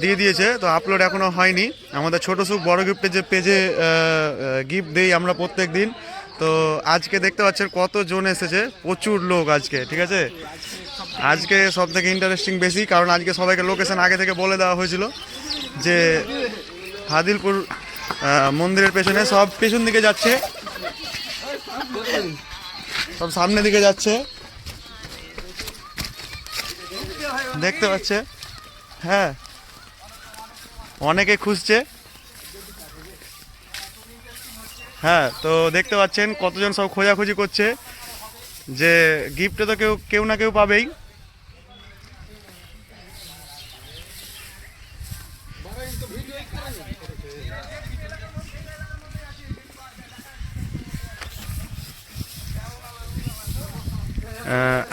দিয়ে দিয়েছে, তো আপলোড এখনও হয়নি। আমাদের ছোটো সুখ বড় গিফটের যে পেজে গিফট দেই আমরা প্রত্যেক দিন। তো আজকে দেখতে পাচ্ছেন কতজন এসেছে, প্রচুর লোক আজকে, ঠিক আছে। আজকে সব থেকে ইন্টারেস্টিং বেশি, কারণ আজকে সবাইকে লোকেশন আগে থেকে বলে দেওয়া হয়েছিল যে হাদিলপুর মন্দিরের পেছনে, সব পেছন দিকে যাচ্ছে, সব সামনের দিকে যাচ্ছে, দেখতে পাচ্ছে। হ্যাঁ, অনেকে খুঁজছে। হ্যাঁ, তো দেখতে পাচ্ছেন কতজন সব খোঁজাখুঁজি করছে যে গিফটে তো কেউ না কেউ পাবেই।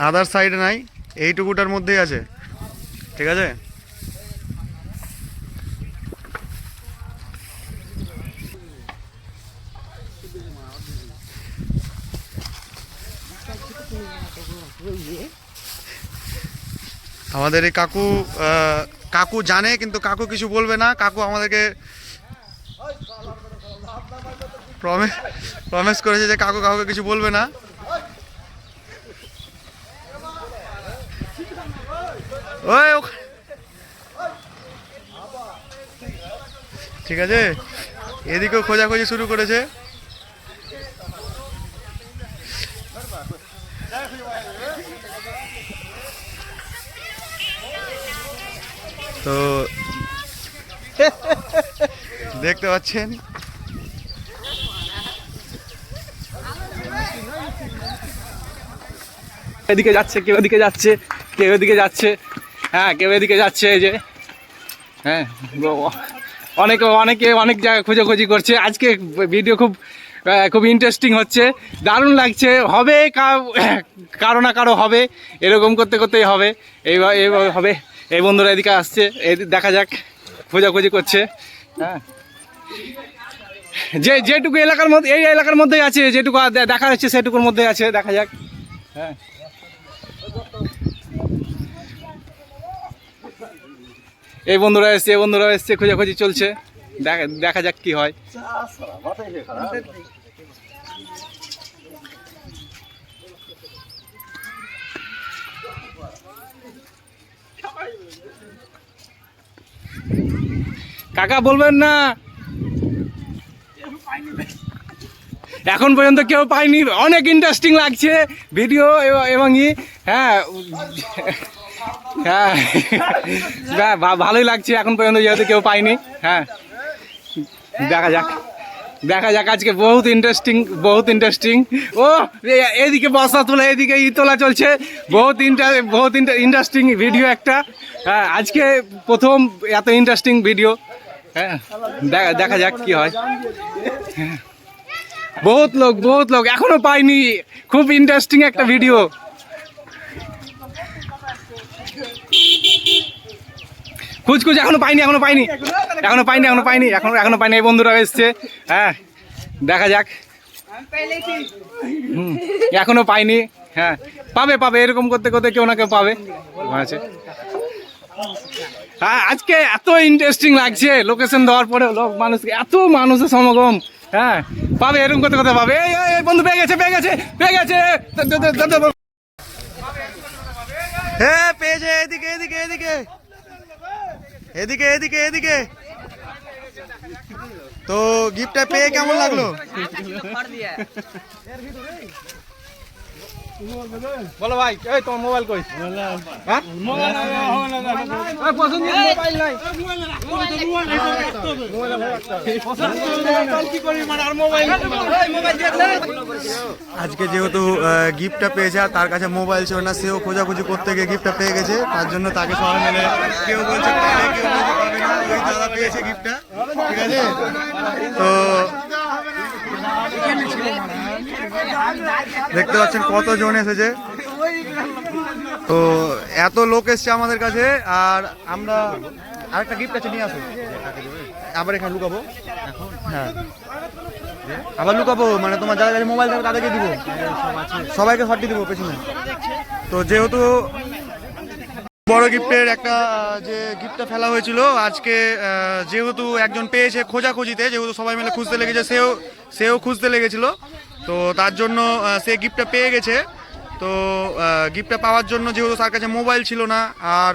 আদার সাইডে নাই, এইটুকুটার মধ্যেই আছে, ঠিক আছে। আমাদের এই কাকু জানে, কিন্তু কাকু কিছু বলবে না। কাকু আমাদেরকে প্রমিস করেছে যে কাকু কাউকে কিছু বলবে না। ওই ঠিক আছে, এদিকেও খোঁজাখুঁজি শুরু করেছে। তো দেখতে পাচ্ছেন এদিকে যাচ্ছে, কেউ এদিকে যাচ্ছে, কেউ এদিকে যাচ্ছে। হ্যাঁ, কেউ এদিকে যাচ্ছে, এই যে। হ্যাঁ, অনেকে অনেক জায়গায় খোঁজাখুঁজি করছে। আজকে ভিডিও খুব ইন্টারেস্টিং হচ্ছে, দারুণ লাগছে। হবে কারো না কারো হবে, এরকম করতে করতেই হবে, এইভাবে হবে। এই বন্ধুরা এদিকে আসছে, দেখা যাক, খোঁজাখুঁজি করছে। হ্যাঁ, যেটুকু এলাকার মধ্যে, এই এলাকার মধ্যেই আছে, যেটুকু দেখা যাচ্ছে সেটুকুর মধ্যে আছে, দেখা যাক। হ্যাঁ, এই বন্ধুরা এসছে, খোঁজাখুঁজি চলছে, দেখা যাক কি হয়। কাকা বলবেন না, এখন পর্যন্ত কেউ পায়নি। অনেক ইন্টারেস্টিং লাগছে ভিডিও এবং হ্যাঁ হ্যাঁ, ভালোই লাগছে এখন পর্যন্ত, যেহেতু কেউ পায়নি। হ্যাঁ, দেখা যাক আজকে বহুত ইন্টারেস্টিং। ও এদিকে বস্তা তোলা, এদিকে তোলা চলছে, বহুত ইন্টারেস্টিং ভিডিও একটা। হ্যাঁ, আজকে প্রথম এত ইন্টারেস্টিং ভিডিও। হ্যাঁ, দেখা যাক কি হয়। হ্যাঁ, বহুত লোক এখনো পাইনি, খুব ইন্টারেস্টিং একটা ভিডিও। খুঁজ এখনো পাইনি, এই বন্ধুরা এসছে। হ্যাঁ, দেখা যাক। এখনো পাইনি। হ্যাঁ, পাবে, এরকম করতে করতে কেউ না কেউ পাবে। আছে। হ্যাঁ, আজকে এত ইন্টারেস্টিং লাগছে, লোকেশন দেওয়ার পরে এত মানুষের সমাগম। হ্যাঁ, পাবে, এরকম করতে করতে পাবে। এই বন্ধু পেয়ে গেছে। হ্যাঁ, পেয়েছে। এদিকে। তো গিফটটা পেয়ে কেমন লাগলো? বলো ভাই, এই তোমার মোবাইল কই? হ্যাঁ, আজকে যেহেতু গিফটটা পেয়েছে আর তার কাছে মোবাইল ছিল না, সেও খোঁজাখুঁজি করতে গিয়ে গিফটটা পেয়ে গেছে। তার জন্য তাকে সবাই মিলে, কেউ বলছে পাবে, কেউ বলছে পাবে না, ওই দাদা পেয়েছে গিফটটা, ঠিক আছে। তো দেখতে পাচ্ছেন কতজন এসেছে। তো এত লোক এসছে আমাদের কাছে, আর আমরা আরেকটা গিফট আছে, নিয়ে আসো। আবার এখানে লুকাবো। হ্যাঁ, আবার লুকাবো, মানে তোমার যাদের কাছে মোবাইল থাকবে তাদেরকে দিব, সবাইকে ফাটিয়ে দিব পেছনে। তো যেহেতু বড় গিফটের একটা যে গিফটটা ফেলা হয়েছিল আজকে, যেহেতু একজন পেয়েছে খোঁজাখুঁজিতে, যেহেতু সবাই মিলে খুঁজতে লেগেছে, সেও খুঁজতে লেগেছিল, তো তার জন্য সে গিফটটা পেয়ে গেছে। তো গিফটটা পাওয়ার জন্য যেহেতু তার কাছে মোবাইল ছিল না আর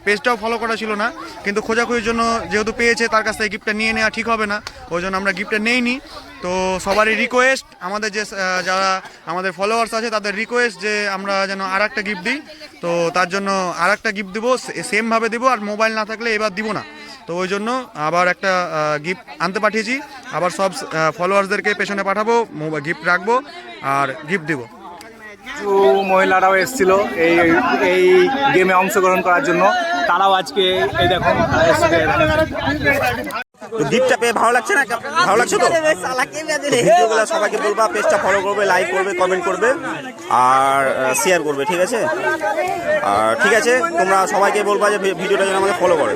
পেজটাও ফলো করা ছিল না, কিন্তু খোঁজাখুঁজির জন্য যেহেতু পেয়েছে তার কাছ থেকে গিফটটা নিয়ে নেওয়া ঠিক হবে না, ওই জন্য আমরা গিফটটা নেইনি। তো সবারই রিকোয়েস্ট, আমাদের যে যারা আমাদের ফলোয়ার্স আছে তাদের রিকোয়েস্ট যে আমরা যেন আর একটা গিফট দিই, তো তার জন্য আর একটা গিফট দেবো, সেমভাবে দেবো, আর মোবাইল না থাকলে এবার দিব না। তো ওই জন্য আবার একটা গিফট আনতে পাঠিয়েছি, আবার সব ফলোয়ার্সদেরকে পেছনে পাঠাবো, গিফট রাখবো আর গিফট দিব। কিছু মহিলারাও এসেছিল এই এই গেমে অংশগ্রহণ করার জন্য, তারাও আজকে এই দেখুন তারা এসেছে এখানে। তো গিফটটা পেয়ে ভালো লাগছে না? ভালো লাগছে তো? ভিডিওগুলো সবাইকে বলবা, পেজটা ফলো করবে, লাইক করবে, কমেন্ট করবে আর শেয়ার করবে, ঠিক আছে? আর ঠিক আছে, তোমরা সবাইকে বলবা যে ভিডিওটা যেন আমাকে ফলো করে।